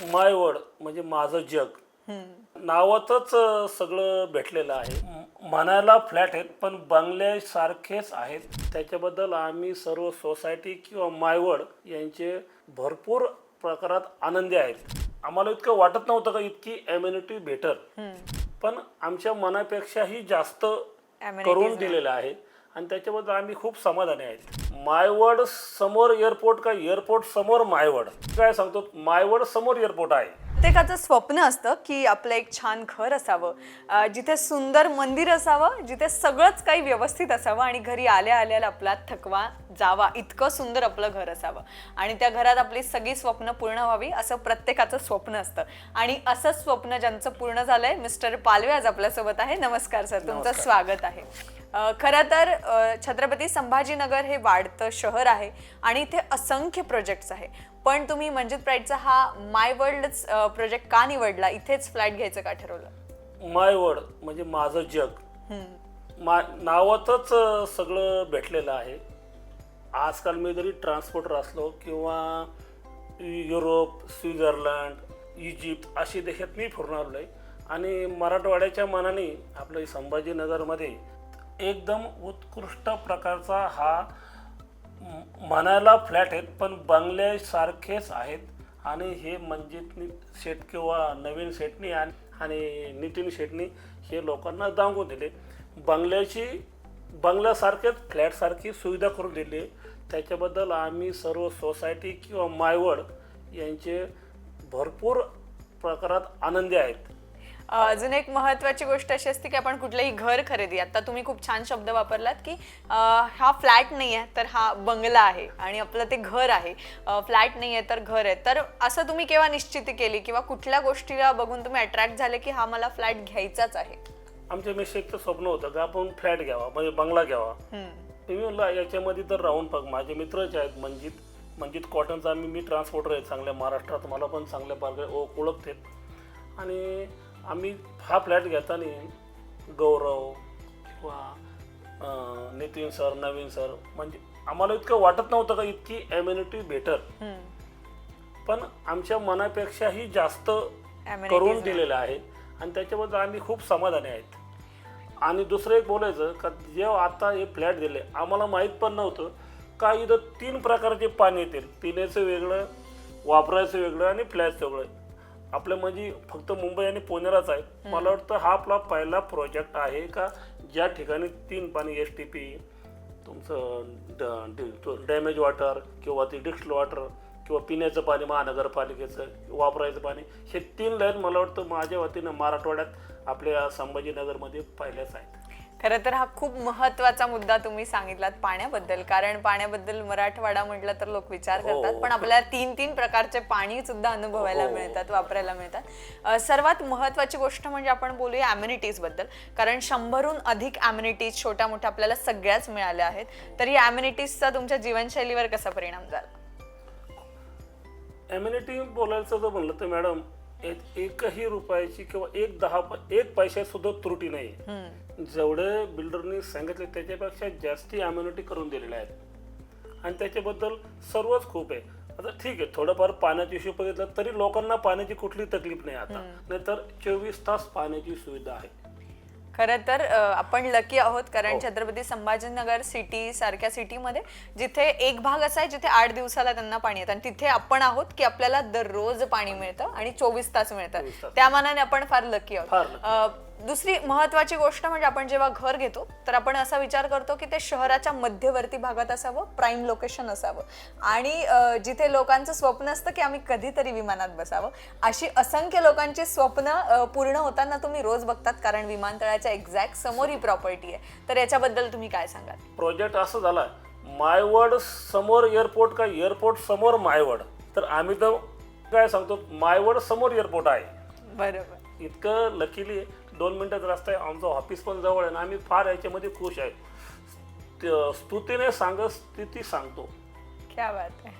मायवड म्हणजे माझं जग नावातच सगळं भेटलेलं आहे. म्हणायला फ्लॅट आहेत पण बंगल्यासारखेच आहेत. त्याच्याबद्दल आम्ही सर्व सोसायटी किंवा मायवड यांचे भरपूर प्रकारात आनंदी आहेत. आम्हाला इतकं वाटत नव्हतं का इतकी एम्युनिटी भेटल, पण आमच्या मनापेक्षाही जास्त करून दिलेलं आहे आणि त्याच्याबद्दल आम्ही खूप समाधानी आहेत. मायवड समोर एअरपोर्ट का एअरपोर्ट समोर मायवड, काय सांगतो, मायवड समोर एअरपोर्ट आहे. प्रत्येकाचं स्वप्न असतं की आपलं एक छान घर असावं, जिथे सुंदर मंदिर असावं, जिथे सगळंच काही व्यवस्थित असावं आणि घरी आल्या आल्याला आपला थकवा जावा, इतकं सुंदर आपलं घर असावं आणि त्या घरात आपली सगळी स्वप्न पूर्ण व्हावी असं प्रत्येकाचं स्वप्न असतं. आणि असंच स्वप्न ज्यांचं पूर्ण झालंय, मिस्टर पालवे आज आपल्यासोबत आहे. नमस्कार सर, तुमचं स्वागत आहे. खरं तर छत्रपती संभाजीनगर हे वाढतं शहर आहे आणि इथे असंख्य प्रोजेक्ट्स आहे, पण तुम्ही मंजित प्राईडचा हा माय वर्ल्डच प्रोजेक्ट का निवडला? इथेच फ्लॅट घ्यायचं का ठरवलं? मायवड म्हणजे माझं जग नावातच सगळं भेटलेलं आहे. आजकाल मी जरी ट्रान्सपोर्टर असलो किंवा युरोप, स्वित्झर्लंड, इजिप्त अशी देशात मी फिरून आलो आहे आणि मराठवाड्याच्या मनाने आपलं संभाजीनगरमध्ये एकदम उत्कृष्ट प्रकारचा हा म्हणायला फ्लॅट आहेत पण बंगल्यासारखेच आहेत. आणि हे मंजित शेठ किंवा नवीन शेठनी आणि नितीन शेठनी हे लोकांना दांगून दिले. बंगल्यासारखेच फ्लॅटसारखी सुविधा करून दिली. त्याच्याबद्दल आम्ही सर्व सोसायटी किंवा मायवड यांचे भरपूर प्रकारात आनंदी आहेत. अजून एक महत्त्वाची गोष्ट अशी असते की आपण कुठलंही घर खरेदी, आता तुम्ही खूप छान शब्द वापरलात की हा फ्लॅट नाही आहे तर हा बंगला आहे आणि आपलं ते घर आहे. फ्लॅट नाही आहे तर घर आहे. तर असं तुम्ही केव्हा निश्चिती केली किंवा कुठल्या गोष्टीला बघून तुम्ही अट्रॅक्ट झाले की हा मला फ्लॅट घ्यायचाच आहे? आमच्या मिसेसचं स्वप्न होतं का आपण फ्लॅट घ्यावा, म्हणजे बंगला घ्यावा. मी म्हणलं याच्यामध्ये तर राहून बघ. माझे मित्रच आहेत मंजित कॉटनचा मी ट्रान्सपोर्टर आहे चांगल्या महाराष्ट्रात, मला पण चांगल्या प्रकारे ओळखते. आणि आम्ही हा फ्लॅट घेताना गौरव किंवा नितीन सर, नवीन सर, म्हणजे आम्हाला इतकं वाटत नव्हतं का इतकी एम्युनिटी भेटल, पण आमच्या मनापेक्षाही जास्त करून दिलेलं आहे आणि त्याच्याबद्दल आम्ही खूप समाधानी आहेत. आणि दुसरं एक बोलायचं का जेव्हा आता हे फ्लॅट दिले आम्हाला माहीत पण नव्हतं का इथं 3 प्रकारचे पाणी येतील. पिण्याचं वेगळं, वापरायचं वेगळं आणि फ्लॅटचं वेगळं. आपलं म्हणजे फक्त मुंबई आणि पुण्यालाच आहे. मला वाटतं हा आपला पहिला प्रोजेक्ट आहे का ज्या ठिकाणी 3 पाणी, STP, तुमचं डॅमेज वॉटर किंवा ती डिस्टिल वॉटर किंवा पिण्याचं पाणी महानगरपालिकेचं, वापरायचं पाणी, हे 3 लाईन मला वाटतं माझ्या वतीनं मराठवाड्यात आपल्या संभाजीनगरमध्ये पहिल्याच आहेत. खरं तर हा खूप महत्त्वाचा मुद्दा तुम्ही सांगितलात पाण्याबद्दल, कारण पाण्याबद्दल मराठवाडा म्हटलं तर लोक विचार करतात, पण आपल्याला 3 प्रकारचे पाणी सुद्धा अनुभवायला मिळतात, वापरायला मिळतात. सर्वात महत्त्वाची गोष्ट म्हणजे आपण बोलूया ॲम्युनिटीज बद्दल, कारण 100हून अधिक ॲम्युनिटीज छोट्या मोठ्या आपल्याला सगळ्याच मिळाल्या आहेत. तर या ॲम्युनिटीजचा तुमच्या जीवनशैलीवर कसा परिणाम झाला? ॲम्युनिटी बोलायचं जर म्हणलं तर मॅडम, एकही रुपयाची किंवा एक पैशात सुद्धा त्रुटी नाही. जेवढे बिल्डरनी सांगितले त्याच्यापेक्षा जास्ती ॲम्युनिटी करून दिलेल्या आहेत आणि त्याच्याबद्दल सर्वच खूप आहे. आता ठीक आहे, थोडंफार पाण्याचा इश्यू बघितलं तरी लोकांना पाण्याची कुठली तकलीफ नाही आता, नाहीतर 24 तास पाण्याची सुविधा आहे. खरं तर आपण लकी आहोत, कारण छत्रपती संभाजीनगर सिटी सारख्या सिटीमध्ये जिथे एक भाग असा आहे जिथे 8 दिवसाला त्यांना पाणी येतं आणि तिथे आपण आहोत की आपल्याला दररोज पाणी मिळतं आणि 24 तास मिळतं. त्या मानाने आपण फार लकी आहोत. दुसरी महत्त्वाची गोष्ट म्हणजे आपण जेव्हा घर घेतो तर आपण असा विचार करतो की ते शहराच्या मध्यवर्ती भागात असावं, प्राईम लोकेशन असावं आणि जिथे लोकांचं स्वप्न असतं की आम्ही कधीतरी विमानात बसावं. अशी असंख्य लोकांची स्वप्न पूर्ण होताना तुम्ही रोज बघतात, कारण विमानतळाच्या एक्झॅक्ट समोर ही प्रॉपर्टी आहे. तर याच्याबद्दल तुम्ही काय सांगाल? प्रोजेक्ट असं झाला, मायवड समोर एअरपोर्ट का एअरपोर्ट समोर मायवड, तर आम्ही तर काय सांगतो, मायवड समोर एअरपोर्ट आहे. बरोबर. इतकं लकीली 2 मिनिटात रस्ता आहे, आमचं ऑफिस पण जवळ आहे आणि आम्ही फार याच्यामध्ये खुश आहे. स्तुतीने स्थिती सांगतो. क्या बात आहे.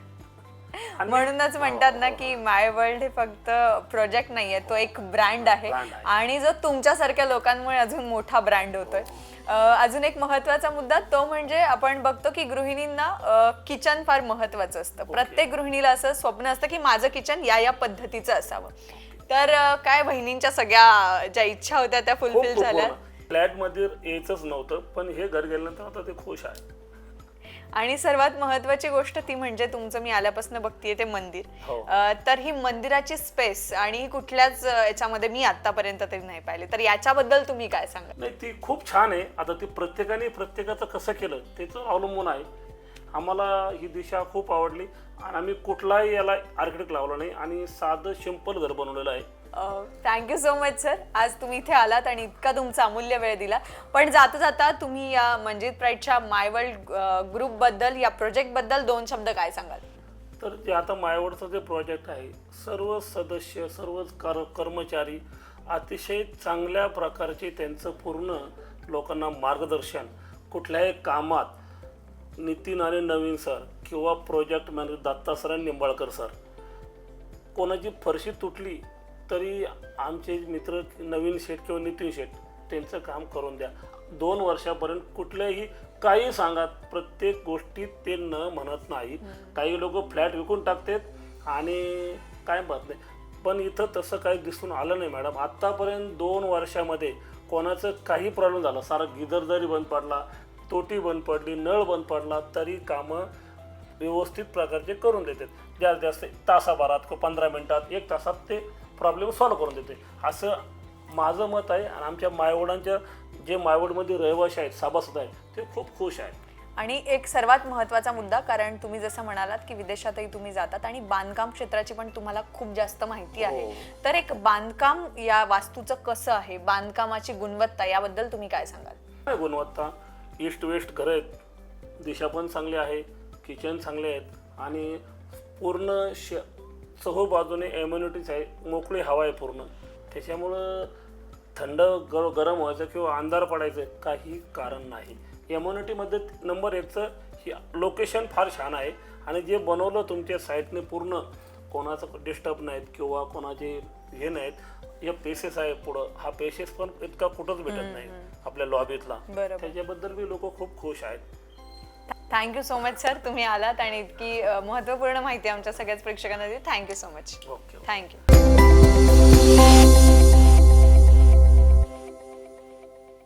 म्हणूनच म्हणतात ना की माय वर्ल्ड हे फक्त प्रोजेक्ट नाहीये, तो एक ब्रँड आहे आणि जो तुमच्यासारख्या लोकांमुळे अजून मोठा ब्रँड होतोय. अजून एक महत्वाचा मुद्दा तो म्हणजे आपण बघतो की गृहिणींना किचन फार महत्वाचं असतं. प्रत्येक गृहिणीला असं स्वप्न असतं की माझं किचन या पद्धतीचं असावं. तर काय बहिणींच्या सगळ्या ज्या इच्छा होत्या त्या फुलफिल झाल्या? फ्लॅट मध्ये यायचंच नव्हतं, पण हे घर गेल्यानंतर आता ते खुश आहे. आणि सर्वात महत्वाची गोष्ट ती म्हणजे तुमचं मी आल्यापासून बघतीये ते मंदिर. तर ही मंदिराची स्पेस आणि कुठल्याच याच्यामध्ये मी आतापर्यंत तरी नाही पाहिले, तर याच्याबद्दल तुम्ही काय सांगा? नाही, ती खूप छान आहे. आता ती प्रत्येकाने प्रत्येकाचं कसं केलं त्याचं अवलंबून आहे. आम्हाला ही दिशा खूप आवडली आणि आम्ही कुठलाही याला आर्किटेक्ट लावला नाही आणि साधं सिंपल घर बनवलेलं आहे. थँक्यू सो मच सर, आज तुम्ही इथे आलात आणि इतका तुमचा अमूल्य वेळ दिला. पण जाता जाता तुम्ही या मंजित प्राईडच्या माय वर्ल्ड ग्रुप बद्दल, या प्रोजेक्ट बद्दल 2 शब्द काय सांगाल? तर जे आता मायवडचं जे प्रोजेक्ट आहे, सर्व सदस्य, सर्वच कर्मचारी अतिशय चांगल्या प्रकारचे त्यांचं पूर्ण लोकांना मार्गदर्शन, कुठल्याही कामात नितीन आणि नवीन सर किंवा प्रोजेक्ट मॅनेजर दत्ता सर आणि निंबाळकर सर, कोणाची फरशी तुटली तरी आमचे मित्र नवीन शेठ किंवा नितीन शेठ त्यांचं काम करून द्या. 2 वर्षापर्यंत कुठल्याही काही सांगा, प्रत्येक गोष्टीत ते न म्हणत नाही. काही लोक फ्लॅट विकून टाकतात आणि काय म्हणत नाही, पण इथं तसं काही दिसून आलं नाही मॅडम. आत्तापर्यंत 2 वर्षामध्ये कोणाचं काही प्रॉब्लेम झाला, सारा गिजर जरी बंद पडला, तोटी बंद पडली, नळ बंद पडला तरी कामं व्यवस्थित प्रकारचे करून देतात. जास्त जास्त तासाभरात किंवा 15 मिनिटात 1 तासात ते प्रॉब्लेम सॉल्व्ह करून देते, असं माझं मत आहे. आणि आमच्या मायवडांच्या जे मायवडमध्ये रहिवासी आहेत, सभासद आहेत, ते खूप खुश आहेत. आणि एक सर्वात महत्त्वाचा मुद्दा, कारण तुम्ही जसं म्हणालात की विदेशातही तुम्ही जातात आणि बांधकाम क्षेत्राची पण तुम्हाला खूप जास्त माहिती आहे, तर एक बांधकाम या वास्तूचं कसं आहे, बांधकामाची गुणवत्ता, याबद्दल तुम्ही काय सांगाल? काय गुणवत्ता, ईस्ट वेस्ट घरं आहेत, दिशा पण चांगली आहे, किचन चांगले आहेत आणि पूर्ण चहू बाजूने एम्युनिटीज आहे, मोकळी हवा आहे पूर्ण. त्याच्यामुळं थंड गरम व्हायचं किंवा अंधार पडायचं काही कारण नाही. एम्युनिटीमध्ये नंबर 1चं ही लोकेशन फार छान आहे आणि जे बनवलं तुमच्या साईटने पूर्ण कोणाचं डिस्टर्ब नाहीत किंवा कोणाचे हे नाहीत. हे पेसेस आहे पुढं, हा पेसेस पण इतका कुठंच भेटत नाही आपल्या लॉबीतला, त्याच्याबद्दल बी लोक खूप खुश आहेत. थँक्यू सो मच सर, तुम्ही आलात आणि इतकी महत्त्वपूर्ण माहिती आमच्या सगळ्याच प्रेक्षकांना दिली. Thank you so much. Okay, thank you.